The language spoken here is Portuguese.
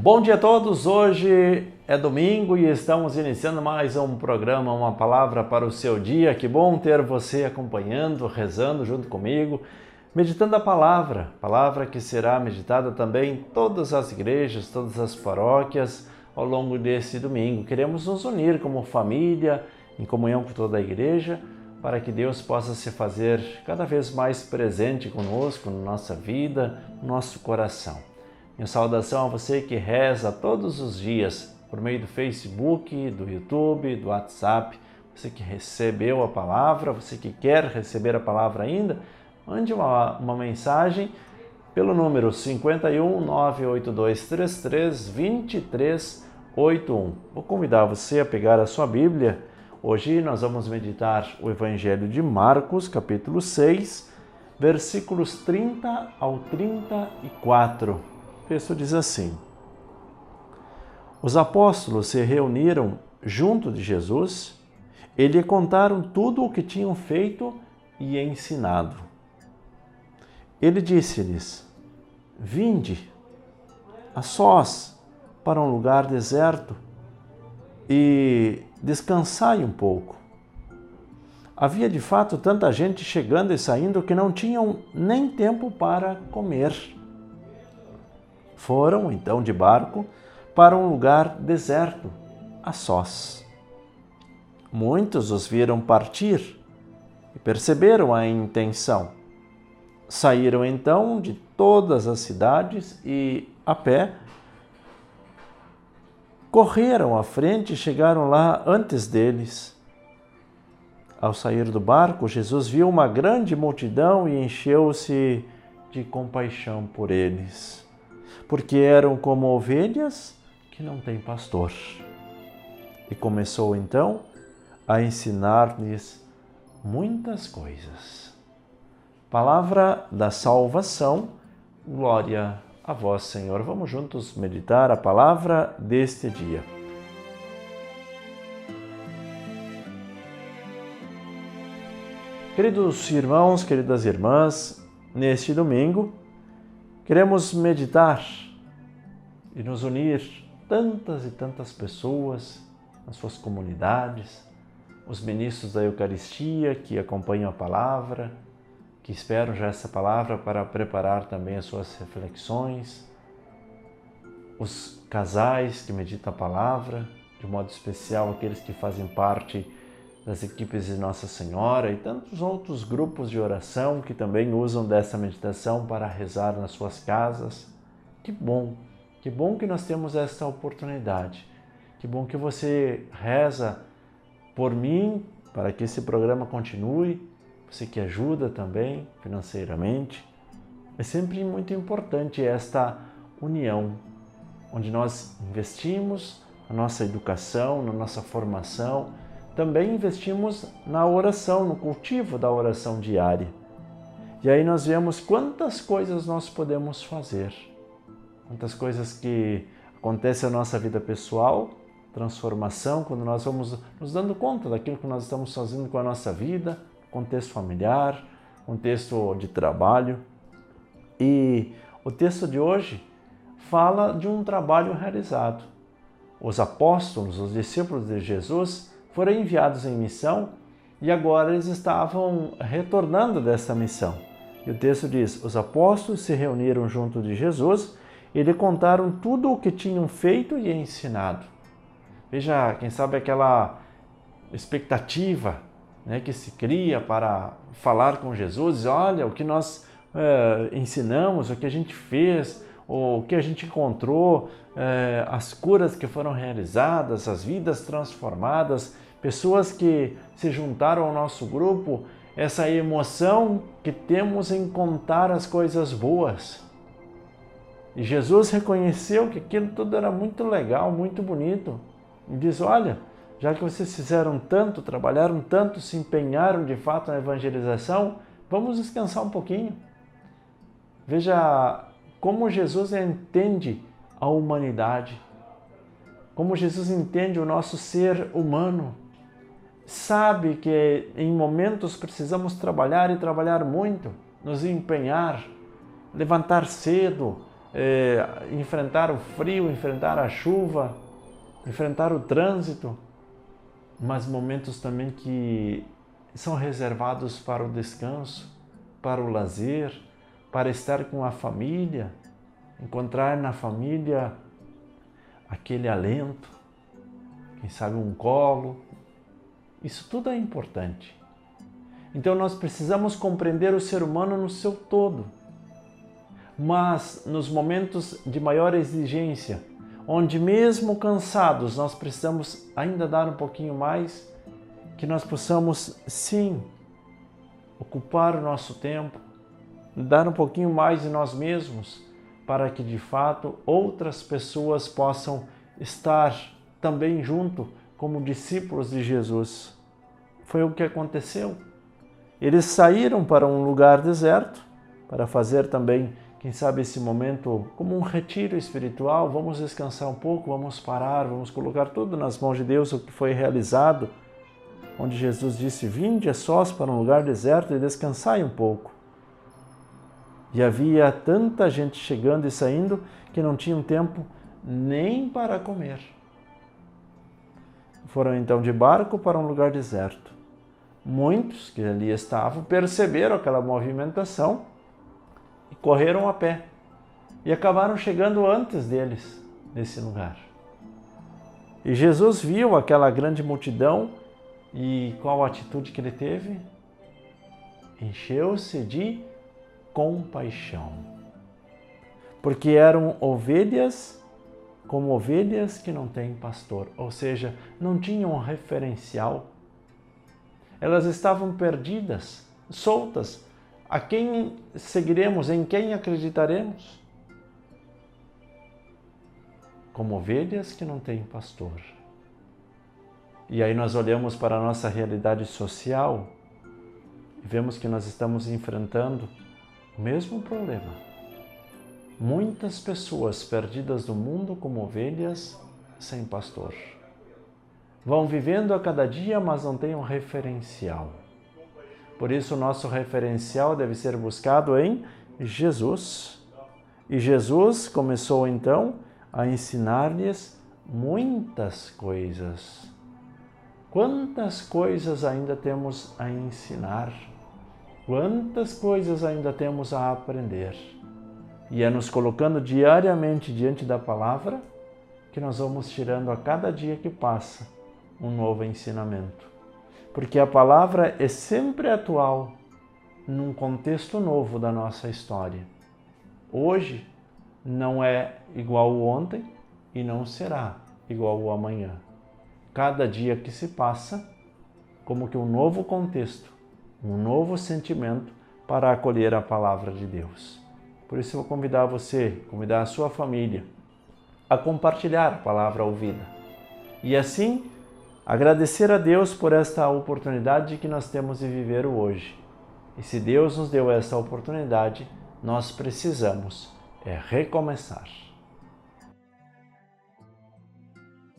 Bom dia a todos, hoje é domingo e estamos iniciando mais um programa, uma palavra para o seu dia. Que bom ter você acompanhando, rezando junto comigo, meditando a palavra que será meditada também em todas as igrejas, todas as paróquias ao longo desse domingo. Queremos nos unir como família, em comunhão com toda a igreja, para que Deus possa se fazer cada vez mais presente conosco, na nossa vida, no nosso coração. Minha saudação a você que reza todos os dias por meio do Facebook, do YouTube, do WhatsApp. Você que recebeu a palavra, você que quer receber a palavra ainda, mande uma mensagem pelo número 51 98233 2381. Vou convidar você a pegar a sua Bíblia. Hoje nós vamos meditar o Evangelho de Marcos, capítulo 6, versículos 30 ao 34. O texto diz assim: Os apóstolos se reuniram junto de Jesus e lhe contaram tudo o que tinham feito e ensinado. Ele disse-lhes: Vinde a sós para um lugar deserto e descansai um pouco. Havia de fato tanta gente chegando e saindo que não tinham nem tempo para comer. Foram, então, de barco para um lugar deserto, a sós. Muitos os viram partir e perceberam a intenção. Saíram, então, de todas as cidades e, a pé, correram à frente e chegaram lá antes deles. Ao sair do barco, Jesus viu uma grande multidão e encheu-se de compaixão por eles, porque eram como ovelhas que não têm pastor. E começou então a ensinar-lhes muitas coisas. Palavra da salvação, glória a vós, Senhor. Vamos juntos meditar a palavra deste dia. Queridos irmãos, queridas irmãs, neste domingo, queremos meditar e nos unir tantas e tantas pessoas nas suas comunidades, os ministros da Eucaristia que acompanham a palavra, que esperam já essa palavra para preparar também as suas reflexões, os casais que meditam a palavra, de modo especial aqueles que fazem parte das equipes de Nossa Senhora e tantos outros grupos de oração que também usam dessa meditação para rezar nas suas casas. Que bom que nós temos essa oportunidade. Que bom que você reza por mim, para que esse programa continue, você que ajuda também financeiramente. É sempre muito importante esta união, onde nós investimos na nossa educação, na nossa formação, também investimos na oração, no cultivo da oração diária. E aí nós vemos quantas coisas nós podemos fazer, quantas coisas que acontecem na nossa vida pessoal, transformação, quando nós vamos nos dando conta daquilo que nós estamos fazendo com a nossa vida, contexto familiar, contexto de trabalho. E o texto de hoje fala de um trabalho realizado. Os apóstolos, os discípulos de Jesus, foram enviados em missão e agora eles estavam retornando dessa missão. E o texto diz: os apóstolos se reuniram junto de Jesus e lhe contaram tudo o que tinham feito e ensinado. Veja, quem sabe aquela expectativa, né, que se cria para falar com Jesus. Olha, o que nós ensinamos, o que a gente fez, o que a gente encontrou, as curas que foram realizadas, as vidas transformadas, pessoas que se juntaram ao nosso grupo, essa emoção que temos em contar as coisas boas. E Jesus reconheceu que aquilo tudo era muito legal, muito bonito. E diz: olha, já que vocês fizeram tanto, trabalharam tanto, se empenharam de fato na evangelização, vamos descansar um pouquinho. Veja como Jesus entende a humanidade, como Jesus entende o nosso ser humano. Sabe que em momentos precisamos trabalhar e trabalhar muito, nos empenhar, levantar cedo, enfrentar o frio, enfrentar a chuva, enfrentar o trânsito, mas momentos também que são reservados para o descanso, para o lazer, para estar com a família, encontrar na família aquele alento, quem sabe um colo. Isso tudo é importante. Então nós precisamos compreender o ser humano no seu todo. Mas nos momentos de maior exigência, onde mesmo cansados nós precisamos ainda dar um pouquinho mais, que nós possamos sim ocupar o nosso tempo, dar um pouquinho mais de nós mesmos, para que de fato outras pessoas possam estar também junto como discípulos de Jesus. Foi o que aconteceu. Eles saíram para um lugar deserto para fazer também, quem sabe, esse momento como um retiro espiritual. Vamos descansar um pouco, vamos parar, vamos colocar tudo nas mãos de Deus, o que foi realizado, onde Jesus disse: vinde a sós para um lugar deserto e descansai um pouco. E havia tanta gente chegando e saindo que não tinham tempo nem para comer. Foram então de barco para um lugar deserto. Muitos que ali estavam perceberam aquela movimentação e correram a pé. E acabaram chegando antes deles nesse lugar. E Jesus viu aquela grande multidão e qual a atitude que ele teve? Encheu-se de compaixão. Porque eram ovelhas como ovelhas que não têm pastor, ou seja, não tinham um referencial. Elas estavam perdidas, soltas. A quem seguiremos? Em quem acreditaremos? Como ovelhas que não têm pastor. E aí nós olhamos para a nossa realidade social e vemos que nós estamos enfrentando o mesmo problema. Muitas pessoas perdidas no mundo como ovelhas sem pastor. Vão vivendo a cada dia, mas não têm um referencial. Por isso o nosso referencial deve ser buscado em Jesus. E Jesus começou então a ensinar-lhes muitas coisas. Quantas coisas ainda temos a ensinar? Quantas coisas ainda temos a aprender? E é nos colocando diariamente diante da palavra que nós vamos tirando a cada dia que passa um novo ensinamento. Porque a palavra é sempre atual num contexto novo da nossa história. Hoje não é igual ao ontem e não será igual ao amanhã. Cada dia que se passa, como que um novo contexto, um novo sentimento para acolher a palavra de Deus. Por isso eu vou convidar você, convidar a sua família a compartilhar a palavra ouvida. E assim, agradecer a Deus por esta oportunidade que nós temos de viver o hoje. E se Deus nos deu essa oportunidade, nós precisamos recomeçar.